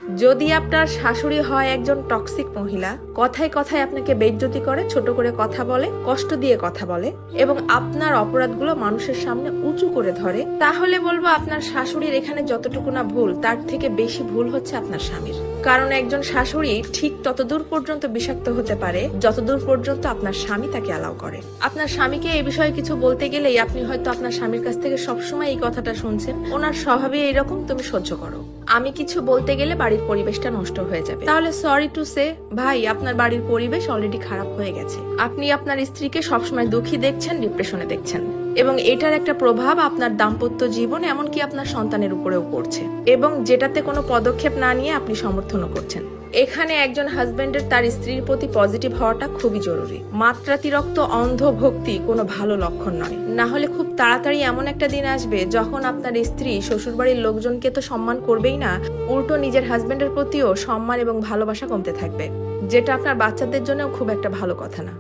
যদি আপনার শাশুড়ি হয় একজন টক্সিক মহিলা, কথায় কথায় আপনাকে বেইজ্জতি করে, ছোট করে কথা বলে, কষ্ট দিয়ে কথা বলে এবং আপনার অপরাধগুলো মানুষের সামনে উঁচু করে ধরে, তাহলে বলবো আপনার শাশুড়ির এখানে যতটুকু না ভুল, তার থেকে বেশি ভুল হচ্ছে আপনার স্বামীর। কারণ একজন শাশুড়ি ঠিক ততদূর পর্যন্ত বিষাক্ত হতে পারে যতদূর পর্যন্ত আপনার স্বামী তাকে অ্যালাউ করে। আপনার স্বামীকে এই বিষয়ে কিছু বলতে গেলেই আপনি হয়তো আপনার স্বামীর কাছ থেকে সবসময় এই কথাটা শুনছেন, ওনার স্বভাবে এইরকম, তুমি সহ্য করো। আমি কিছু বলতে গেলে বাড়ির পরিবেশটা নষ্ট হয়ে যাবে। তাহলে সরি টু সে ভাই, আপনার বাড়ির পরিবেশ অলরেডি খারাপ হয়ে গেছে। আপনি আপনার স্ত্রীকে সবসময় দুঃখী দেখছেন, ডিপ্রেশনে দেখছেন, এবং এটার একটা প্রভাব আপনার দাম্পত্য জীবন এমনকি আপনার সন্তানের উপরেও পড়ছে, এবং যেটাতে কোনো পদক্ষেপ না নিয়ে আপনি সমর্থনও করছেন। এখানে একজন হাজবেন্ডের তার স্ত্রীর প্রতি পজিটিভ হওয়াটা খুবই জরুরি। মাত্রাতিরিক্ত অন্ধ ভক্তি কোনো ভালো লক্ষণ নয়। না হলে খুব তাড়াতাড়ি এমন একটা দিন আসবে যখন আপনার স্ত্রী শ্বশুরবাড়ির লোকজনকে তো সম্মান করবেই না, উল্টো নিজের হাজবেন্ডের প্রতিও সম্মান এবং ভালোবাসা কমতে থাকবে, যেটা আপনার বাচ্চাদের জন্যও খুব একটা ভালো কথা না।